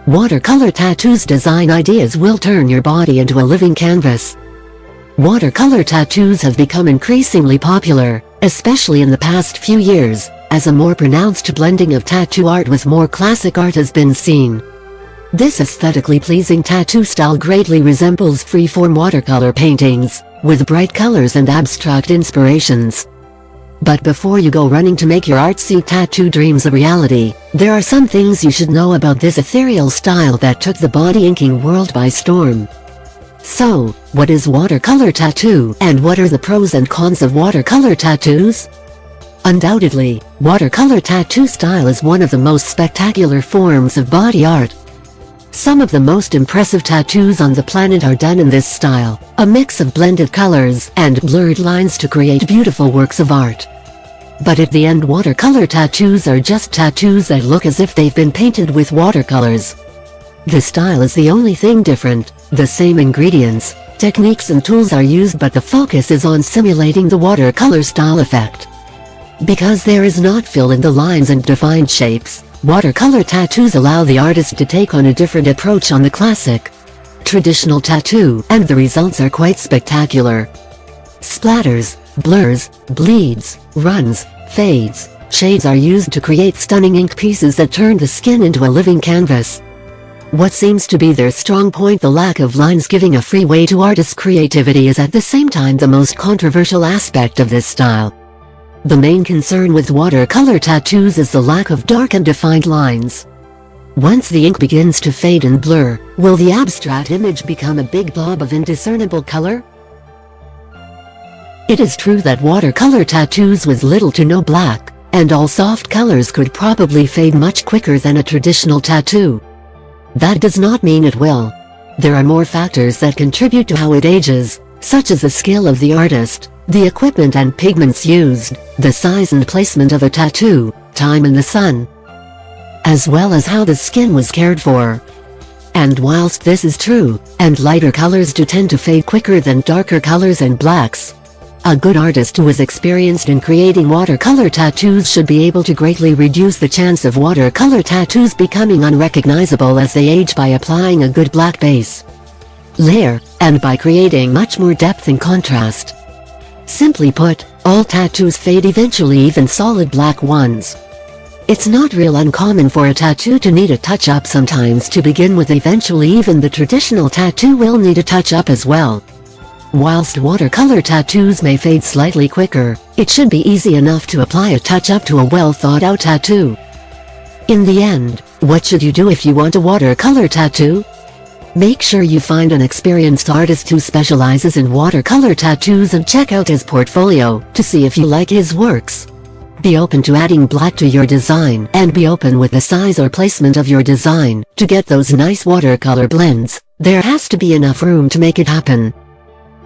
Watercolor tattoos design ideas will turn your body into a living canvas. Watercolor tattoos have become increasingly popular, especially in the past few years, as a more pronounced blending of tattoo art with more classic art has been seen. This aesthetically pleasing tattoo style greatly resembles free-form watercolor paintings, with bright colors and abstract inspirations. But before you go running to make your artsy tattoo dreams a reality, there are some things you should know about this ethereal style that took the body inking world by storm. So, what is watercolor tattoo, and what are the pros and cons of watercolor tattoos? Undoubtedly, watercolor tattoo style is one of the most spectacular forms of body art. Some of the most impressive tattoos on the planet are done in this style, a mix of blended colors and blurred lines to create beautiful works of art. But at the end, watercolor tattoos are just tattoos that look as if they've been painted with watercolors. The style is the only thing different. The same ingredients, techniques and tools are used, but the focus is on simulating the watercolor style effect. Because there is not fill in the lines and defined shapes, watercolor tattoos allow the artist to take on a different approach on the classic, traditional tattoo, and the results are quite spectacular. Splatters, blurs, bleeds, runs, fades, shades are used to create stunning ink pieces that turn the skin into a living canvas. What seems to be their strong point, the lack of lines giving a free way to artists' creativity, is at the same time the most controversial aspect of this style. The main concern with watercolor tattoos is the lack of dark and defined lines. Once the ink begins to fade and blur, will the abstract image become a big blob of indiscernible color? It is true that watercolor tattoos with little to no black, and all soft colors could probably fade much quicker than a traditional tattoo. That does not mean it will. There are more factors that contribute to how it ages, such as the skill of the artist, the equipment and pigments used, the size and placement of a tattoo, time in the sun, as well as how the skin was cared for. And whilst this is true, and lighter colors do tend to fade quicker than darker colors and blacks, a good artist who is experienced in creating watercolor tattoos should be able to greatly reduce the chance of watercolor tattoos becoming unrecognizable as they age by applying a good black base layer, and by creating much more depth and contrast. Simply put, all tattoos fade eventually, even solid black ones. It's not real uncommon for a tattoo to need a touch-up sometimes to begin with. Eventually even the traditional tattoo will need a touch-up as well. Whilst watercolor tattoos may fade slightly quicker, it should be easy enough to apply a touch-up to a well-thought-out tattoo. In the end, what should you do if you want a watercolor tattoo? Make sure you find an experienced artist who specializes in watercolor tattoos and check out his portfolio to see if you like his works. Be open to adding black to your design, and be open with the size or placement of your design. To get those nice watercolor blends, there has to be enough room to make it happen.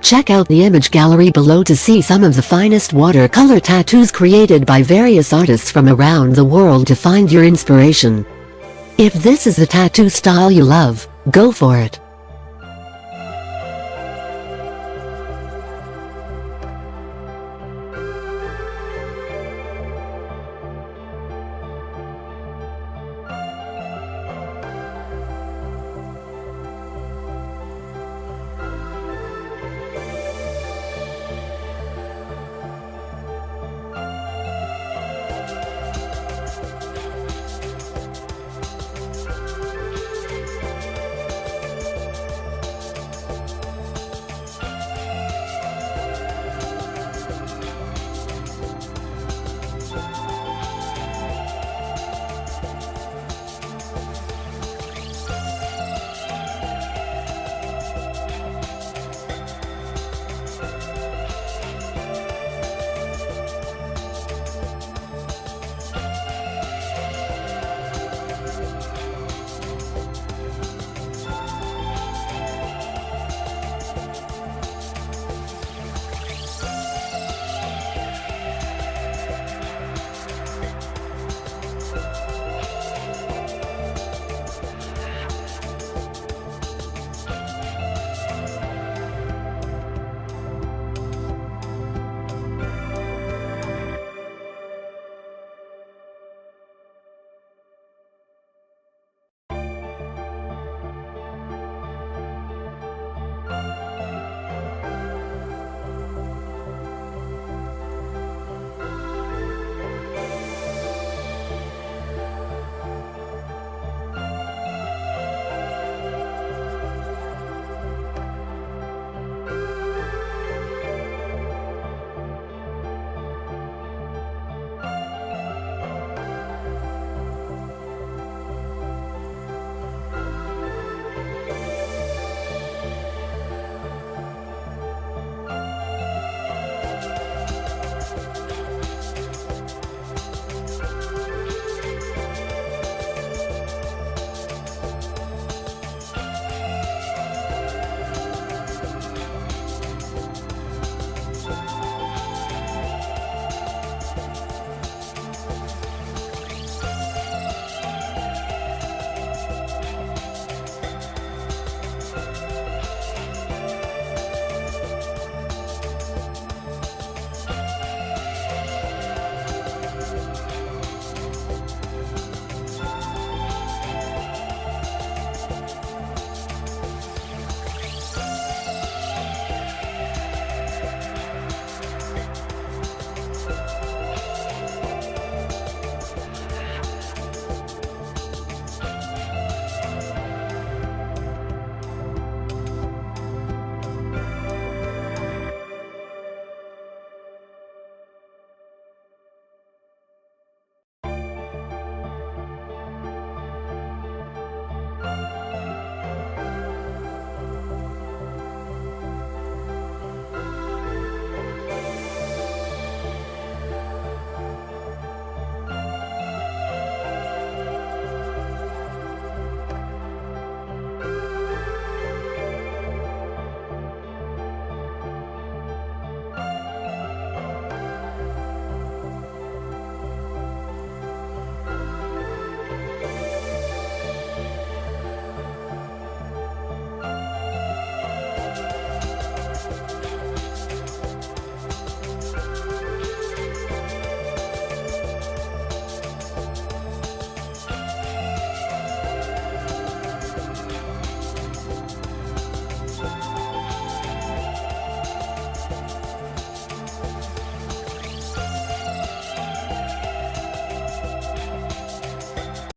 Check out the image gallery below to see some of the finest watercolor tattoos created by various artists from around the world to find your inspiration. If this is the tattoo style you love, go for it.